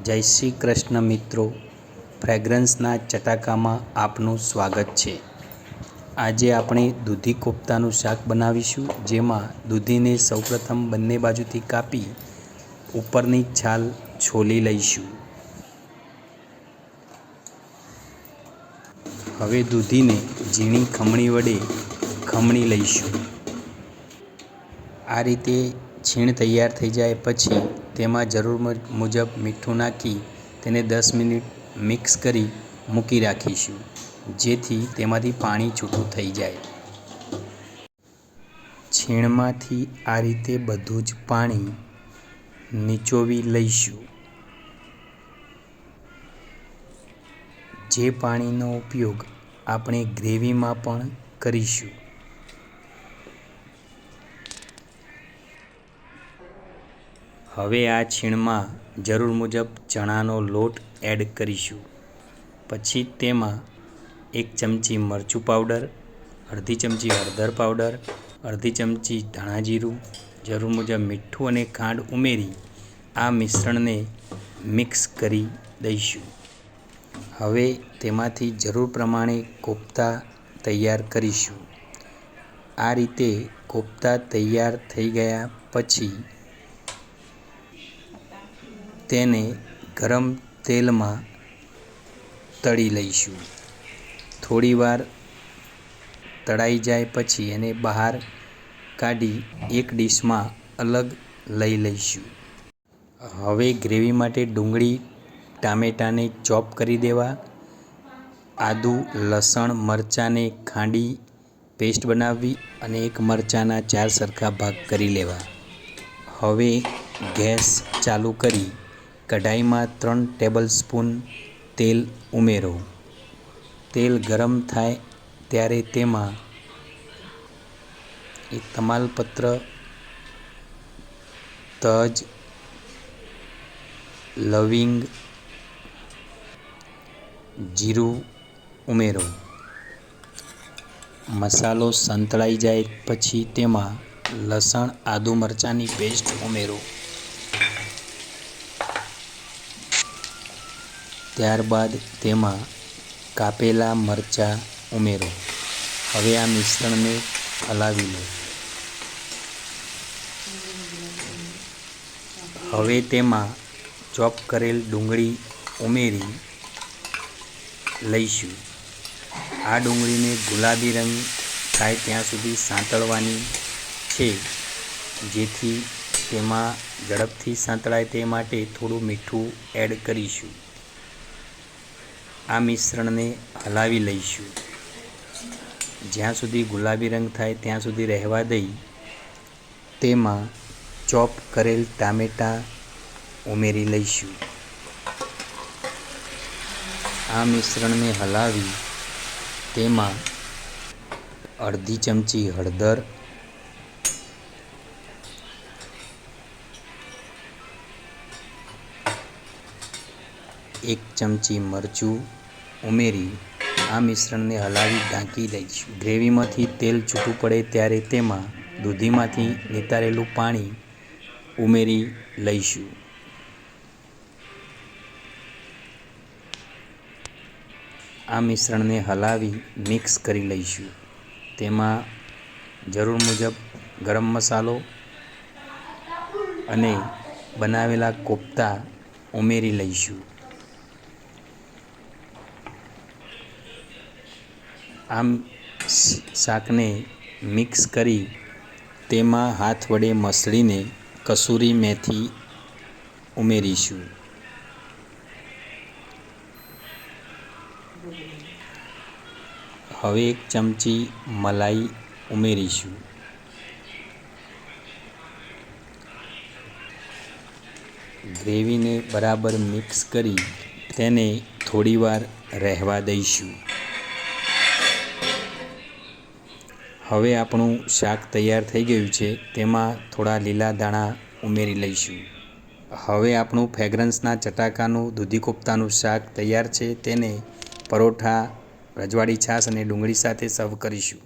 જય શ્રી કૃષ્ણ મિત્રો, ફ્રેગ્રન્સના ચટાકામાં આપનું સ્વાગત છે। આજે આપણે દૂધી કોફતાનું શાક બનાવીશું, જેમાં દૂધીને સૌપ્રથમ બંને બાજુથી કાપી ઉપરની છાલ છોલી લઈશું। હવે દૂધીને ઝીણી ખમણી વડે ખમણી લઈશું। આ રીતે છીણ તૈયાર થઈ જાય પછી તેમાં જરૂર મુજબ મીઠું નાખી તેને 10 મિનિટ મિક્સ કરી મૂકી રાખીશું, જેથી તેમાંથી પાણી છૂટું થઈ જાય। છીણમાંથી આ રીતે બધું જ પાણી નીચોવી લઈશું। જે પાણીનો ઉપયોગ આપણે ગ્રેવીમાં પણ કરીશું। હવે આ છીણમાં જરૂર મુજબ ચણાનો લોટ એડ કરીશું। પછી તેમાં 1 ચમચી મરચું પાવડર, અડધી ચમચી હળદર પાવડર, અડધી ચમચી ધાણા જીરું, જરૂર મુજબ મીઠું અને ખાંડ ઉમેરી આ મિશ્રણને મિક્સ કરી દઈશું। હવે તેમાંથી જરૂર પ્રમાણે કોફતા તૈયાર કરીશું। આ રીતે કોફતા તૈયાર થઈ ગયા પછી તેને ગરમ તેલમાં તળી લઈશું। થોડીવાર તળાઈ જાય પછી એને બહાર કાઢી એક ડીશમાં અલગ લઈ લઈશું। હવે ગ્રેવી માટે ડુંગળી ટામેટાને ચોપ કરી દેવા, આદું લસણ મરચાંને ખાંડી પેસ્ટ બનાવવી અને એક મરચાંના 4 સરખા ભાગ કરી લેવા। હવે ગેસ ચાલુ કરી કઢાઈમાં 3 ટેબલસ્પૂન તેલ ઉમેરો। તેલ ગરમ થાય ત્યારે તેમાં એક તમાલપત્ર, તજ, લવિંગ, જીરું ઉમેરો। મસાલો સંતળાઈ જાય પછી તેમાં લસણ આદુ મરચાંની પેસ્ટ ઉમેરો। ત્યારબાદ તેમાં કાપેલા મરચાં ઉમેરો। હવે આ મિશ્રણને હલાવી લો। હવે તેમાં ચોપ કરેલ ડુંગળી ઉમેરી લઈશું। આ ડુંગળીને ગુલાબી રંગ થાય ત્યાં સુધી સાંતળવાની છે, જેથી તેમાં ઝડપથી સાંતળાય તે માટે થોડું મીઠું એડ કરીશું। આ મિશ્રણને હલાવી લઈશું। જ્યાં સુધી ગુલાબી રંગ થાય ત્યાં સુધી રહેવા દઈ તેમાં ચોપ કરેલ ટામેટાં ઉમેરી લઈશું। આ મિશ્રણને હલાવી તેમાં અડધી ચમચી હળદર, 1 ચમચી મરચું ઉમેરી આ મિશ્રણને હલાવી ઢાંકી દઈશું। ગ્રેવીમાંથી તેલ છૂટું પડે ત્યારે તેમાં દૂધીમાંથી નિતારેલું પાણી ઉમેરી લઈશું। આ મિશ્રણને હલાવી મિક્સ કરી લઈશું। તેમાં જરૂર મુજબ ગરમ મસાલો અને બનાવેલા કોફતા ઉમેરી લઈશું। આમ શાકને મિક્સ કરી તેમાં હાથ વડે મસળીને કસૂરી મેથી ઉમેરીશું। હવે 1 ચમચી મલાઈ ઉમેરીશું। ગ્રેવીને બરાબર મિક્સ કરી તેને થોડીવાર રહેવા દઈશું। હવે આપણું શાક તૈયાર થઈ ગયું છે। તેમાં થોડા લીલા દાણા ઉમેરી લઈશું। હવે આપણું ફ્રેગ્રન્સના ચટાકાનું દૂધી કોફતાનું શાક તૈયાર છે। તેને પરોઠા, રજવાડી છાશ અને ડુંગળી સાથે સર્વ કરીશું।